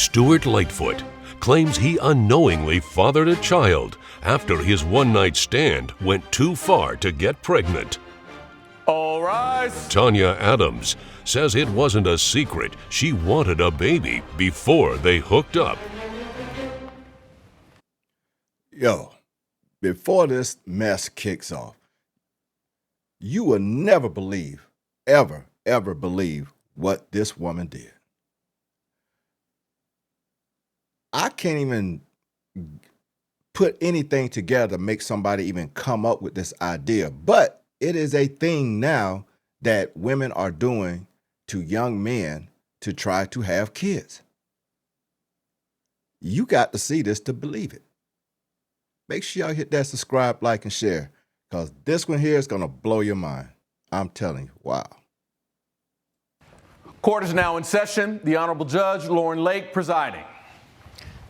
Stuart Lightfoot claims he unknowingly fathered a child after his one-night stand went too far to get pregnant. All rise. Tanya Adams says it wasn't a secret. She wanted a baby before they hooked up. Yo, before this mess kicks off, you will never believe, ever believe what this woman did. I can't even put anything together to make somebody even come up with this idea, but it is a thing now that women are doing to young men to try to have kids. You got to see this to believe it. Make sure y'all hit that subscribe, like, and share, because this one here is going to blow your mind. I'm telling you, wow. Court is now in session. The Honorable Judge Lauren Lake presiding.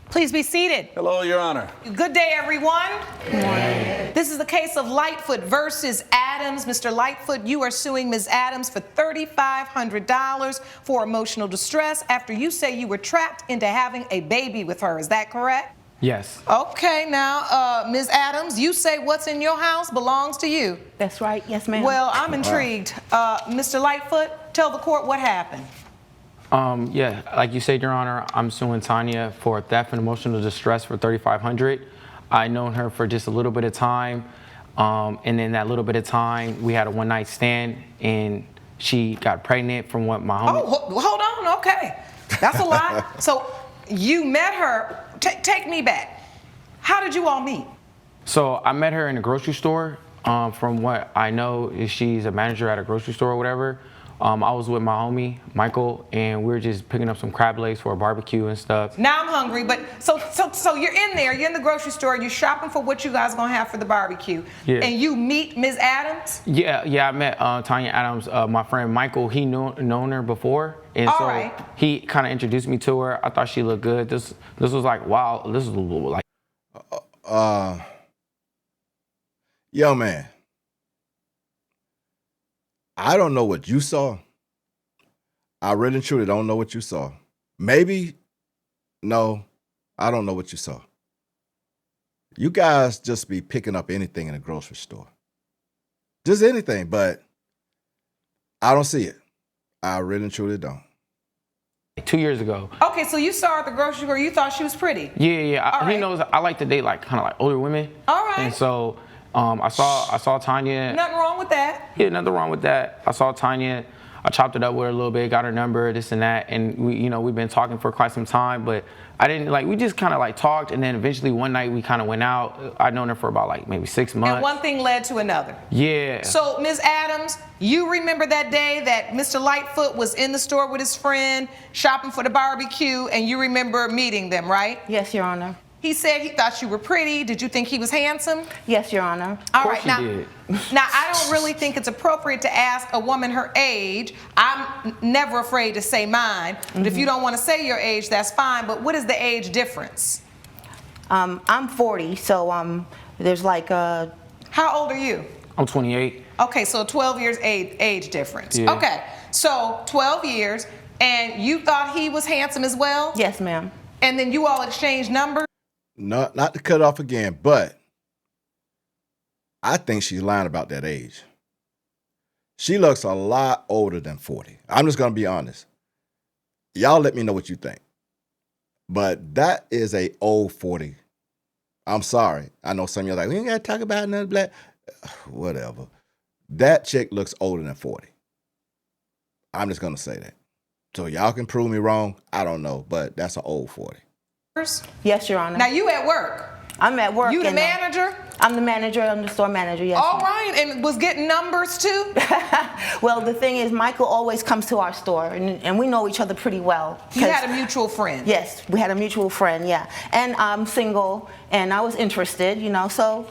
Please be seated. Hello, Your Honor. Good day, everyone. Good morning. This is the case of Lightfoot versus Adams. Mr. Lightfoot, you are suing Ms. Adams for $3,500 for emotional distress after you say you were trapped into having a baby with her. Is that correct? Yes. Okay, now, Ms. Adams, you say what's in your house belongs to you. That's right. Yes, ma'am. Well, I'm intrigued. Mr. Lightfoot, tell the court what happened. Yeah, like you said, Your Honor, I'm suing Tanya for theft and emotional distress for $3,500. I known her for just a little bit of time, and in that little bit of time, we had a one-night stand, and she got pregnant from what my homie... Oh, hold on. Okay. That's a lot. So you met her. Take me back. How did you all meet? So I met her in a grocery store. From what I know, is she's a manager at a grocery store or whatever. I was with my homie, Michael, and we were just picking up some crab legs for a barbecue and stuff. Now I'm hungry, but so you're in there, you're in the grocery store, you're shopping for what you guys gonna have for the barbecue. Yeah. And you meet Ms. Adams? Yeah, I met Tanya Adams. My friend Michael, he known her before, and All so right. he kind of introduced me to her. I thought she looked good. This was like, wow, this was like... Yo, man. I don't know what you saw. I really and truly don't know what you saw. Maybe, no, I don't know what you saw. You guys just be picking up anything in a grocery store. Just anything, but I don't see it. I really and truly don't. 2 years ago. Okay, so you saw her at the grocery store, you thought she was pretty. Yeah. He knows I like to date like kind of like older women. All right. And so I saw Tanya. Nothing wrong with that. Yeah, nothing wrong with that. I saw Tanya. I chopped it up with her a little bit, got her number, this and that, and we've been talking for quite some time. But I didn't we just kind of like talked, and then eventually one night we kind of went out. I'd known her for about like maybe 6 months. And one thing led to another. Yeah. So, Ms. Adams, you remember that day that Mr. Lightfoot was in the store with his friend shopping for the barbecue, and you remember meeting them, right? Yes, Your Honor. He said he thought you were pretty. Did you think he was handsome? Yes, Your Honor. All Of course right, he did. Now, I don't really think it's appropriate to ask a woman her age. I'm never afraid to say mine. But if you don't want to say your age, that's fine. But what is the age difference? I'm 40, so there's like How old are you? I'm 28. Okay, so 12 years age difference. Yeah. Okay, so 12 years, and you thought he was handsome as well? Yes, ma'am. And then you all exchanged numbers? Not to cut off again, but I think she's lying about that age. She looks a lot older than 40. I'm just going to be honest. Y'all let me know what you think. But that is a old 40. I'm sorry. I know some of you are like, we ain't got to talk about another black. Whatever. That chick looks older than 40. I'm just going to say that. So y'all can prove me wrong. I don't know, but that's an old 40. Yes, Your Honor. Now, you at work. I'm at work. You the and, manager? I'm the manager. I'm the store manager, yes. All right, and was getting numbers too? Well, the thing is, Michael always comes to our store, and we know each other pretty well. You had a mutual friend? Yes, we had a mutual friend, yeah. And I'm single, and I was interested, so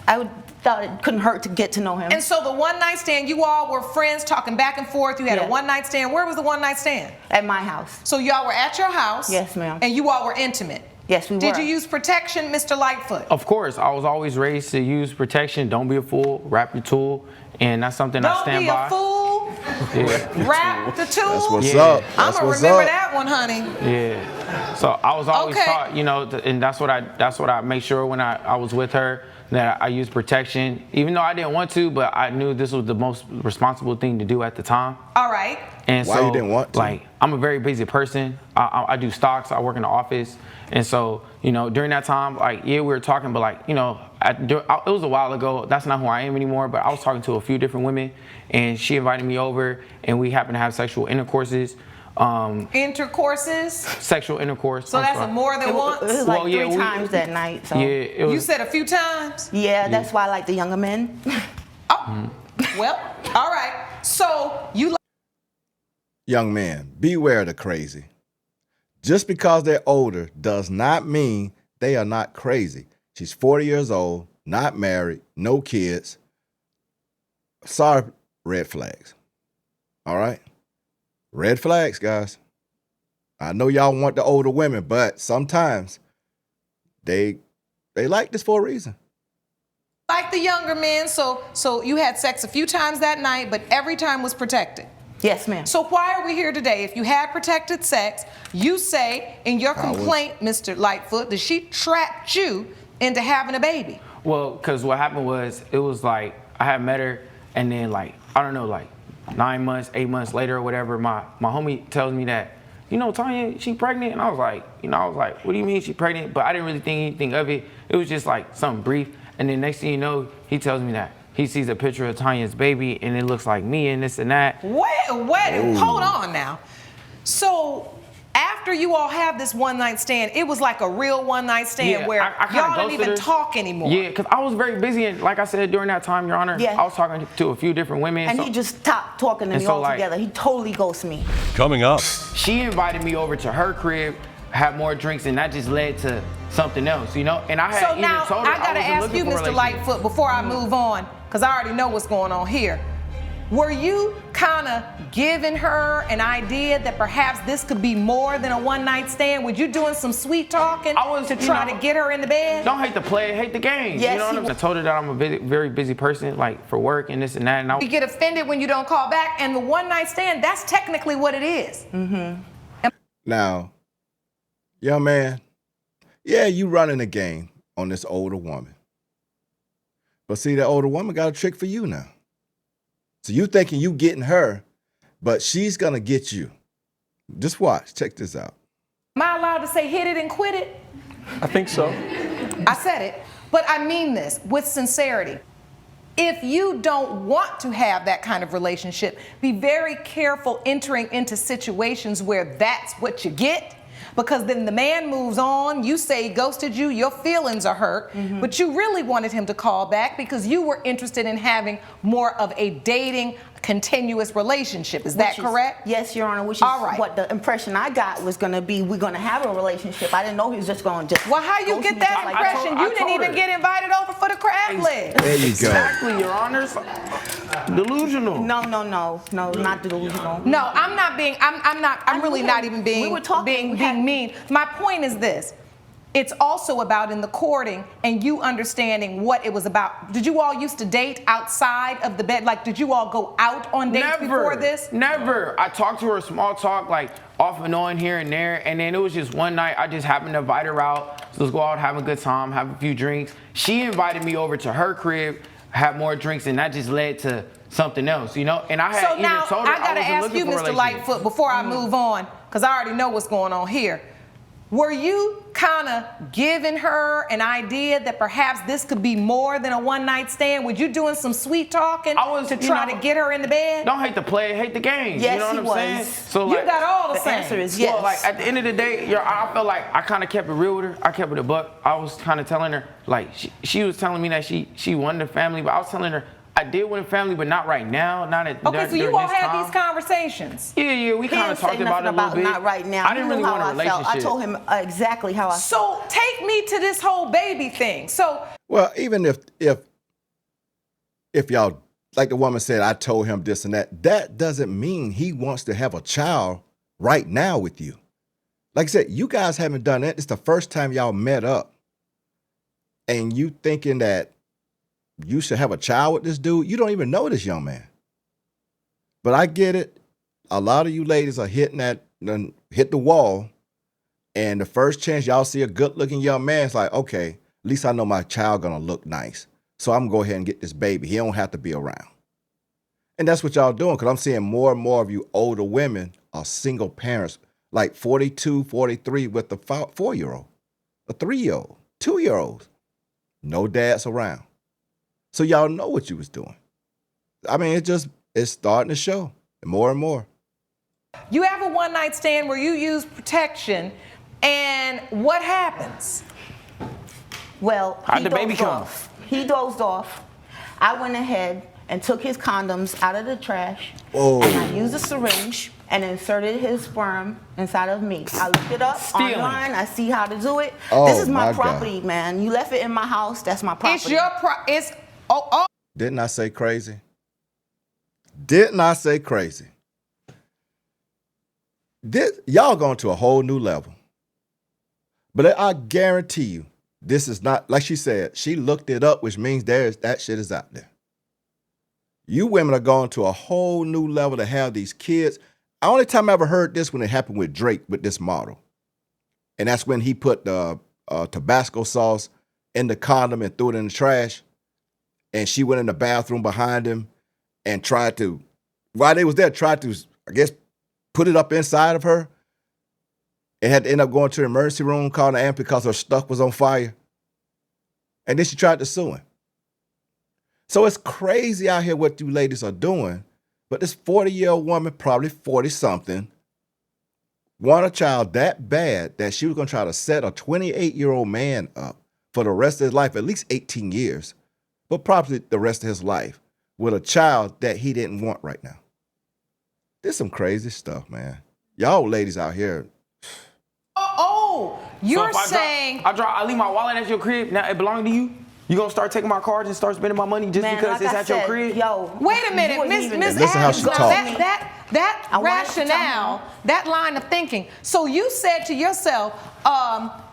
I thought it couldn't hurt to get to know him. And so the one-night stand, you all were friends talking back and forth. You had a one-night stand. Where was the one-night stand? At my house. So y'all were at your house? Yes, ma'am. And you all were intimate? Yes, we were. Did you use protection, Mr. Lightfoot? Of course, I was always raised to use protection. Don't be a fool. Wrap your tool, and that's something I stand by. Don't be a fool. Yeah. Wrap the tool. That's what's Yeah. up. I'm That's gonna what's remember up. that one, honey. Yeah. So I was always Okay. taught, you know, and that's what I make sure when I was with her, that I used protection, even though I didn't want to, but I knew this was the most responsible thing to do at the time. All right. And Why so, you didn't want to? Like, I'm a very busy person. I do stocks. I work in the office. And so, you know, during that time, like, yeah, we were talking, but like, you know, it was a while ago. That's not who I am anymore. But I was talking to a few different women, and she invited me over, and we happened to have sexual intercourses. Intercourses? Sexual intercourse. So I'm that's sorry. a more than It once? was like Well, yeah, three times that night. So. Yeah, it was. You said a few times? Yeah, that's why I like the younger men. Oh, well, all right. So you Young man, beware the crazy. Just because they're older does not mean they are not crazy. She's 40 years old, not married, no kids. Sorry, red flags. All right? Red flags, guys. I know y'all want the older women, but sometimes they like this for a reason. like the younger men, so you had sex a few times that night, but every time was protected. Yes, ma'am. So why are we here today? If you had protected sex, you say in your complaint, Mr. Lightfoot, that she trapped you into having a baby. Well, because what happened was, it was like, I had met her, and then like, I don't know, like 9 months, 8 months later or whatever, my homie tells me that, you know, Tanya, she pregnant? And I was like, what do you mean she pregnant? But I didn't really think anything of it. It was just like something brief. And then next thing you know, he tells me that he sees a picture of Tanya's baby, and it looks like me and this and that. Wait, hold on now. So after you all have this one night stand, it was like a real one night stand where I kinda y'all didn't ghosted even her. talk anymore. Yeah, because I was very busy, and like I said, during that time, Your Honor, I was talking to a few different women. And so he just stopped talking to And me so, like- altogether. He totally ghosted me. Coming up, she invited me over to her crib, had more drinks, and that just led to something else, you know? And I had So even now told her I gotta wasn't ask looking you, for a Mr. relationship. Lightfoot, before I move on, because I already know what's going on here. Were you kind of giving her an idea that perhaps this could be more than a one night stand? Were you doing some sweet talking to try to get her in the bed? Don't hate the play, hate the game. Yes, you know what I'm saying? I told her that I'm a very busy person, like for work and this and that. And You get offended when you don't call back, and the one night stand, that's technically what it is. Now, young man, yeah, you running a game on this older woman. But see, that older woman got a trick for you now. So you thinking you getting her, but she's gonna get you. Just watch. Check this out. Am I allowed to say hit it and quit it? I think so. I said it, but I mean this with sincerity. If you don't want to have that kind of relationship, be very careful entering into situations where that's what you get, because then the man moves on, you say he ghosted you, your feelings are hurt, but you really wanted him to call back because you were interested in having more of a dating, continuous relationship. Is that correct? Yes, Your Honor, which is All right. what the impression I got was going to be, we're going to have a relationship. I didn't know he was just going to just Well, how you ghost get me that just like impression? I You didn't told even her. get invited over for the crab leg. There you go. exactly, Your Honor. Delusional. No, not delusional. No, I'm not being. I'm really not even being. we were talking, being mean. My point is this: it's also about in the courting and you understanding what it was about. Did you all used to date outside of the bed? Like, did you all go out on dates before this? Never. I talked to her small talk, like off and on here and there, and then it was just one night I just happened to invite her out. So let's go out, have a good time, have a few drinks. She invited me over to her crib, had more drinks, and that just led to something else, you know? And I had So even now told her I gotta wasn't ask looking you, for a Mr. relationship. Lightfoot, before I move on, because I already know what's going on here. Were you kind of giving her an idea that perhaps this could be more than a one night stand? Were you doing some sweet talking to try to get her in the bed? Don't hate the play, hate the game. Yes, you know what he I'm was. saying? So You like, got all the The same. answer is yes. well, like at the end of the day, I felt like I kind of kept it real with her. I kept it a buck. I was kind of telling her, like, she was telling me that she wanted a family, but I was telling her I did want a family, but not right now, not at Okay, so you during all this had time. these conversations. Yeah, we He kind didn't of say talked about nothing it a little about bit. not right now. I didn't He really knew want a how I felt. relationship. I told him exactly how I felt. So take me to this whole baby thing. So Well, even if y'all, like the woman said, I told him this and that doesn't mean he wants to have a child right now with you. Like I said, you guys haven't done that. It's the first time y'all met up. And you thinking that you should have a child with this dude, you don't even know this young man. But I get it. A lot of you ladies are hit the wall, And the first chance y'all see a good-looking young man, it's like, okay, at least I know my child gonna look nice. So I'm gonna go ahead and get this baby. He don't have to be around. And that's what y'all doing, because I'm seeing more and more of you older women are single parents, like 42, 43 with a 4-year-old, a 3-year-old, 2-year-olds. No dads around. So y'all know what you was doing. I mean, it's starting to show more and more. You have a one-night stand where you use protection, and what happens? Well, How'd the baby come? He dozed off. I went ahead and took his condoms out of the trash. Oh. And I used a syringe and inserted his sperm inside of me. I looked it up online. I see how to do it. Oh, this is my my property, man. You left it in my house. That's my property. It's your Didn't I say crazy? Didn't I say crazy? Y'all going to a whole new level. But I guarantee you, this is not, like she said, she looked it up, which means that shit is out there. You women are going to a whole new level to have these kids. The only time I ever heard this when it happened with Drake with this model. And that's when he put the Tabasco sauce in the condom and threw it in the trash. And she went in the bathroom behind him and tried to, while they was there, tried to, I guess, put it up inside of her. And had to end up going to the emergency room, calling the ambulance because her stuff was on fire. And then she tried to sue him. So it's crazy out here what you ladies are doing. But this 40-year-old woman, probably 40-something, want a child that bad that she was going to try to set a 28-year-old man up for the rest of his life, at least 18 years, but probably the rest of his life, with a child that he didn't want right now. This some crazy stuff, man. Y'all ladies out here. You're saying I leave my wallet at your crib. Now it belongs to you. You gonna start taking my cards and start spending my money just because it's at your crib? Yo, wait a minute, Miss Listen how Adams. she Now talks. that rationale, that line of thinking. So you said to yourself,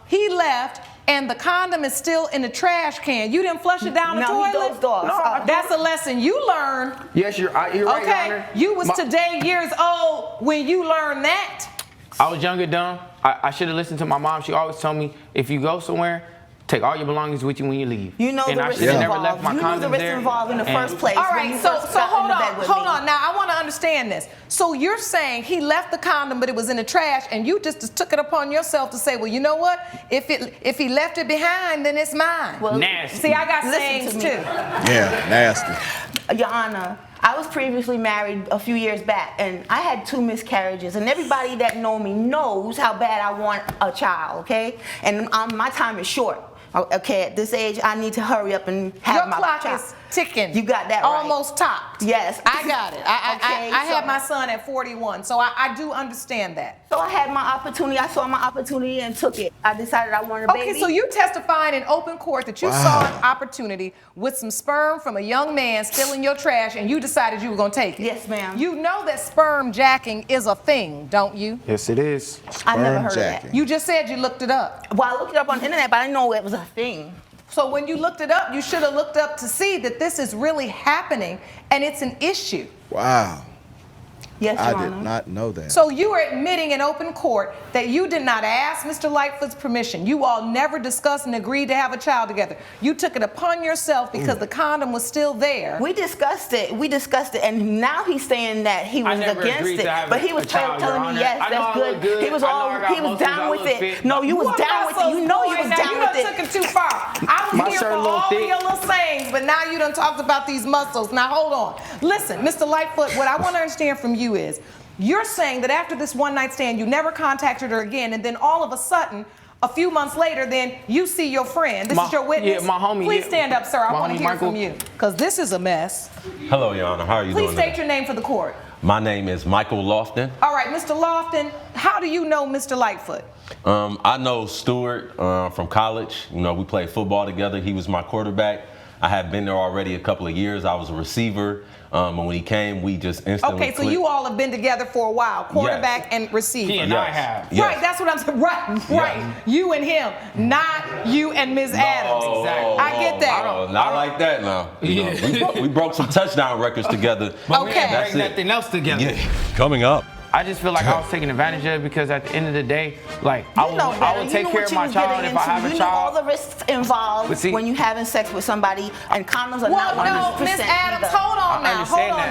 he left and the condom is still in the trash can. You didn't flush it down the toilet? No, he dozed off. No, that's a lesson you learned. Yes, you're right, Your Okay, Honor. you was today years old when you learned that. I was young and dumb. I should have listened to my mom. She always told me, if you go somewhere, take all your belongings with you when you leave. You know and the I risk should have involved. never left my you condoms knew the risk there. involved in the first place. All when right, you so first got hold in the bed with on. me. Now I want to understand this. So you're saying he left the condom, but it was in the trash, and you just took it upon yourself to say, well, you know what? If he left it behind, then it's mine. Well, nasty. See, I got Listen sayings to too. me. Yeah, nasty. Your Honor, I was previously married a few years back, and I had 2 miscarriages. And everybody that know me knows how bad I want a child, okay? And my time is short. Okay, at this age, I need to hurry up and have my Your clock child. is ticking. You got that right. Almost topped. Yes. I got it. I had so- my son at 41, so I do understand that. So I had my opportunity. I saw my opportunity and took it. I decided I wanted a baby. Okay, so you testified in open court that you saw an opportunity with some sperm from a young man still in your trash, and you decided you were going to take it. Yes, ma'am. You know that sperm jacking is a thing, don't you? Yes, it is. I never heard Sperm of jacking. that. You just said you looked it up. Well, I looked it up on the internet, but I didn't know it was a thing. So when you looked it up, you should have looked up to see that this is really happening and it's an issue. Wow. Yes, Your I Honor. did not know that. So you are admitting in open court that you did not ask Mr. Lightfoot's permission. You all never discussed and agreed to have a child together. You took it upon yourself because the condom was still there. We discussed it, and now he's saying that he was never against agreed it. to have But he a was child, telling Your me, Honor. yes, I know that's I look good. He was I know I got he was muscles, down I with look it. fit. No, you was What down with it. muscles, You know boy? you was Now down you with done took it. it too far. I My was here shirt for a little all thick. of your little sayings, but now you done talked about these muscles. Now hold on. Listen, Mr. Lightfoot, what I want to understand from you is, you're saying that after this one-night stand, you never contacted her again, and then all of a sudden, a few months later, then you see your friend. This is your witness? Yeah, my homie. Please stand up, sir. I My want to homie hear Michael. from you, because this is a mess. Hello, Your Honor. How are you Please doing state today? your name for the court. My name is Michael Lofton. All right, Mr. Lofton, how do you know Mr. Lightfoot? I know Stuart from college. You know, we played football together. He was my quarterback. I had been there already a couple of years. I was a receiver. And when he came, we just instantly Okay, so clicked. you all have been together for a while, quarterback and receiver. He and I have. Yes. Right, that's what I'm saying. Right. You and him, not you and Ms. Adams. Exactly. I get that. Oh, not like that now. You know, we broke some touchdown records together. But we Okay. ain't That's bring it. nothing else together. Yeah. Coming up, I just feel like I was taken advantage of because at the end of the day, like I would take care of my child if I have a child. You know all the risks involved when you're having sex with somebody, and condoms are not 100%. No, Miss Adams, hold on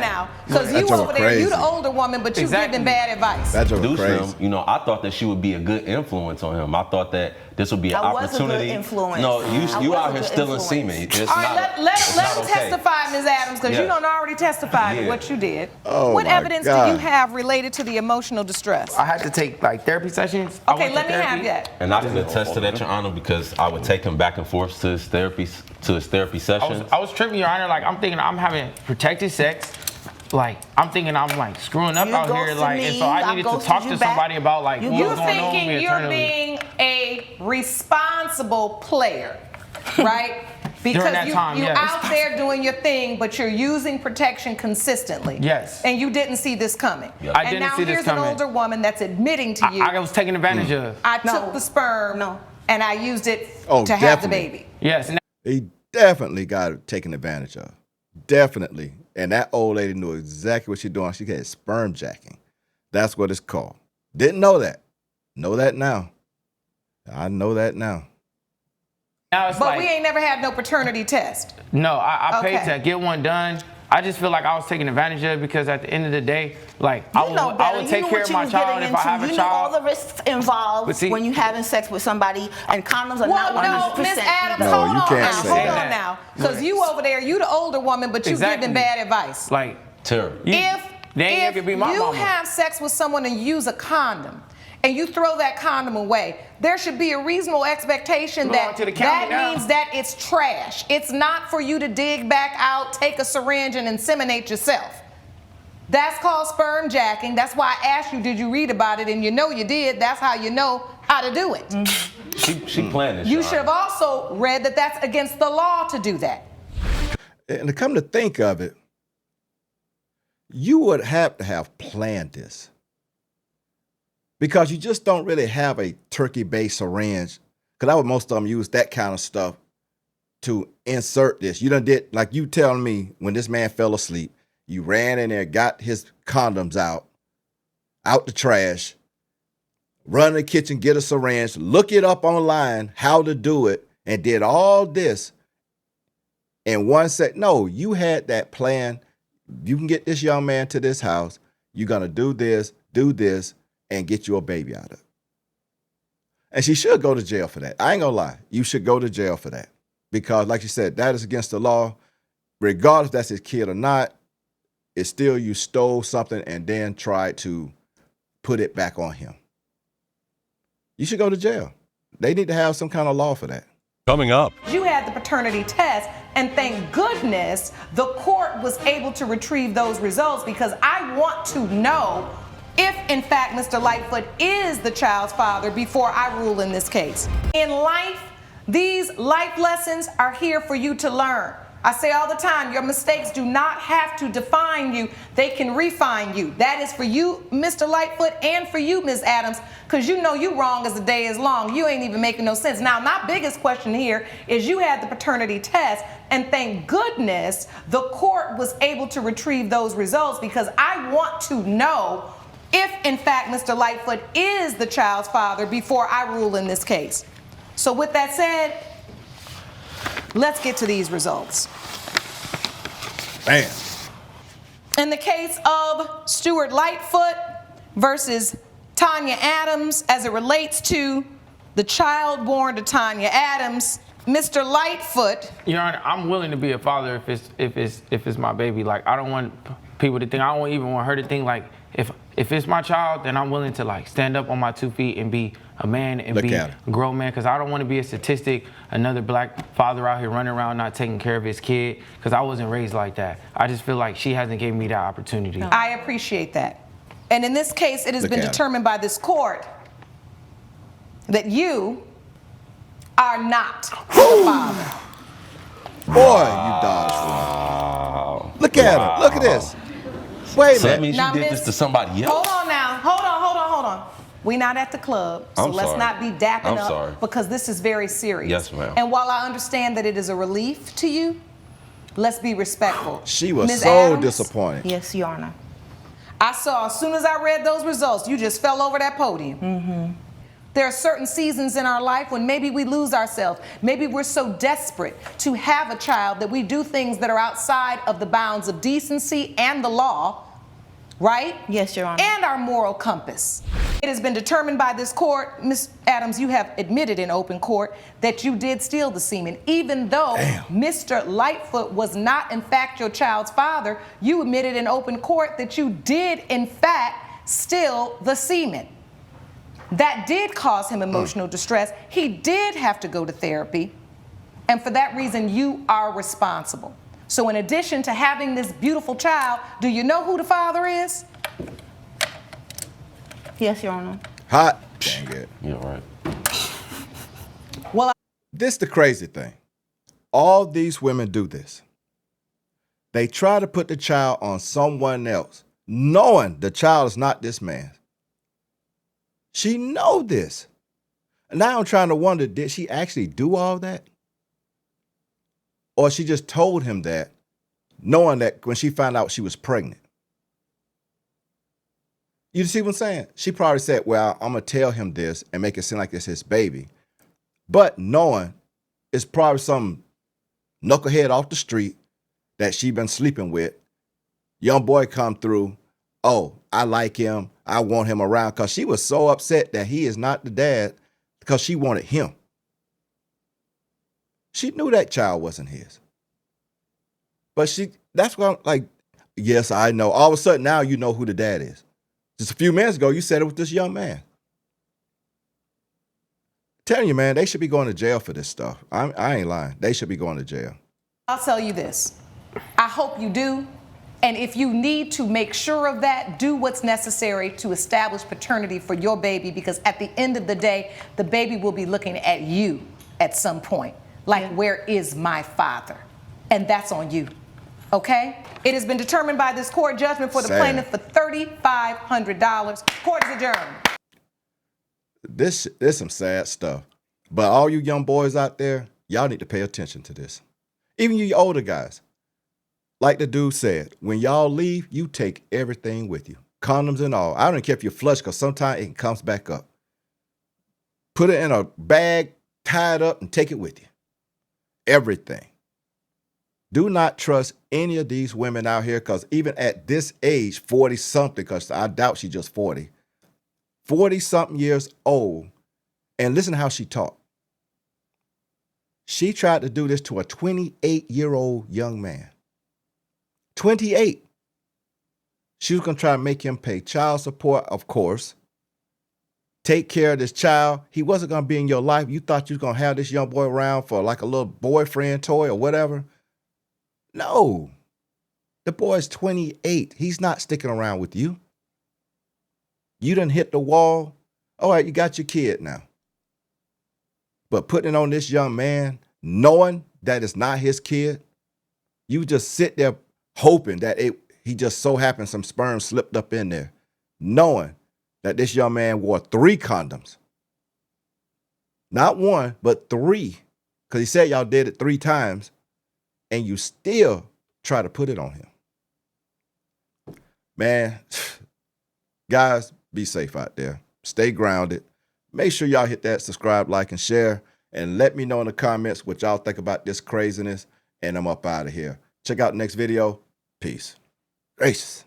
now. Because you over there, you the older woman, but you giving bad advice. That's crazy. You know, I thought that she would be a good influence on him. I thought that this would be an opportunity. A good influence. No, you out here stealing semen. All right, let him testify, Ms. Adams, because you don't already testify what you did. What evidence do you have related to the emotional distress? I had to take like therapy sessions. Okay, let me have that. And I can attest to that, Your Honor, because I would take him back and forth to his therapy sessions. I was tripping, Your Honor. Like I'm thinking I'm having protected sex. Like I'm thinking I'm like screwing up out here. Like, and so I needed to talk to somebody about like what's going on with me. You're being a responsible player, right? Because you're out there doing your thing, but you're using protection consistently. Yes. And you didn't see this coming. Yep. And now here's an older woman that's admitting to you. I was taken advantage of. I took the sperm and I used it to have the baby. Yes. He definitely got taken advantage of. Definitely. And that old lady knew exactly what she's doing. She had sperm jacking. That's what it's called. Didn't know that. Know that now. I know that now. But we ain't never had no paternity test. No, I paid to get one done. I just feel like I was taken advantage of because at the end of the day, like I would take care of my child if I have a child. You know all the risks involved when you're having sex with somebody, and condoms are not 100%. No, Miss Adams, hold on now. Because you over there, you the older woman, but you giving bad advice. Like, terrible. If you have sex with someone and use a condom, and you throw that condom away, there should be a reasonable expectation that means that it's trash. It's not for you to dig back out, take a syringe, and inseminate yourself. That's called sperm jacking. That's why I asked you, did you read about it? And you know you did. That's how you know how to do it. She planned this. You should have also read that that's against the law to do that. And to come to think of it, you would have to have planned this. Because you just don't really have a turkey-based syringe. Because I would most of them use that kind of stuff to insert this. You done did, like you telling me, when this man fell asleep, you ran in there, got his condoms out the trash, run in the kitchen, get a syringe, look it up online, how to do it, and did all this in one set. No, you had that plan. You can get this young man to this house. You're going to do this, and get you a baby out of it. And she should go to jail for that. I ain't gonna lie. You should go to jail for that. Because like you said, that is against the law. Regardless if that's his kid or not, it's still you stole something and then tried to put it back on him. You should go to jail. They need to have some kind of law for that. Coming up. You had the paternity test, and thank goodness the court was able to retrieve those results, because I want to know if, in fact, Mr. Lightfoot is the child's father before I rule in this case. In life, these life lessons are here for you to learn. I say all the time, your mistakes do not have to define you. They can refine you. That is for you, Mr. Lightfoot, and for you, Ms. Adams, because you know you wrong as the day is long. You ain't even making no sense. Now, my biggest question here is you had the paternity test, and thank goodness the court was able to retrieve those results, because I want to know if, in fact, Mr. Lightfoot is the child's father before I rule in this case. So with that said, let's get to these results. Bam. In the case of Stuart Lightfoot versus Tanya Adams, as it relates to the child born to Tanya Adams, Mr. Lightfoot. Your Honor, I'm willing to be a father if it's my baby. Like, I don't want people to think, I don't even want her to think like, if it's my child, then I'm willing to like stand up on my 2 feet and be a man and be a grown man, because I don't want to be a statistic, another black father out here running around not taking care of his kid, because I wasn't raised like that. I just feel like she hasn't given me that opportunity. I appreciate that. And in this case, it has been determined by this court that you are not the father. Boy, you dodged one. Look at her. Look at this. Wait a minute. So that means you did this to somebody else? Hold on now. Hold on. We're not at the club, so let's not be dapping up, because this is very serious. Yes, ma'am. And while I understand that it is a relief to you, let's be respectful. She was so disappointed. Yes, Your Honor. I saw as soon as I read those results, you just fell over that podium. There are certain seasons in our life when maybe we lose ourselves. Maybe we're so desperate to have a child that we do things that are outside of the bounds of decency and the law, right? Yes, Your Honor. And our moral compass. It has been determined by this court, Ms. Adams, you have admitted in open court that you did steal the semen. Even though Mr. Lightfoot was not in fact your child's father, you admitted in open court that you did in fact steal the semen. That did cause him emotional distress. He did have to go to therapy. And for that reason, you are responsible. So in addition to having this beautiful child, do you know who the father is? Yes, Your Honor. Hot. Dang it. Yeah, right. Well, This the crazy thing. All these women do this. They try to put the child on someone else, knowing the child is not this man. She know this. And now I'm trying to wonder, did she actually do all that? Or she just told him that, knowing that when she found out she was pregnant. You see what I'm saying? She probably said, well, I'm going to tell him this and make it seem like it's his baby. But knowing it's probably some knucklehead off the street that she been sleeping with. Young boy come through. Oh, I like him. I want him around, because she was so upset that he is not the dad because she wanted him. She knew that child wasn't his. But that's what I'm like, yes, I know. All of a sudden now you know who the dad is. Just a few minutes ago, you said it was this young man. Telling you, man, they should be going to jail for this stuff. I ain't lying. They should be going to jail. I'll tell you this. I hope you do. And if you need to make sure of that, do what's necessary to establish paternity for your baby, because at the end of the day, the baby will be looking at you at some point. Like, where is my father? And that's on you. Okay? It has been determined by this court judgment for the plaintiff for $3,500. Court is adjourned. This is some sad stuff. But all you young boys out there, y'all need to pay attention to this. Even you older guys. Like the dude said, when y'all leave, you take everything with you. Condoms and all. I don't care if you're flush, because sometimes it comes back up. Put it in a bag, tie it up, and take it with you. Everything. Do not trust any of these women out here, because even at this age, 40-something, because I doubt she's just 40, 40-something years old, and listen to how she talked. She tried to do this to a 28-year-old young man. 28. She was going to try to make him pay child support, of course. Take care of this child. He wasn't going to be in your life. You thought you was going to have this young boy around for like a little boyfriend toy or whatever. No. The boy's 28. He's not sticking around with you. You done hit the wall. All right, you got your kid now. But putting it on this young man, knowing that it's not his kid, you just sit there hoping that he just so happened some sperm slipped up in there, knowing that this young man wore 3 condoms. Not 1, but 3. Because he said y'all did it 3 times, and you still try to put it on him. Man, guys, be safe out there. Stay grounded. Make sure y'all hit that subscribe, like, and share. And let me know in the comments what y'all think about this craziness. And I'm up out of here. Check out the next video. Peace. Gracious.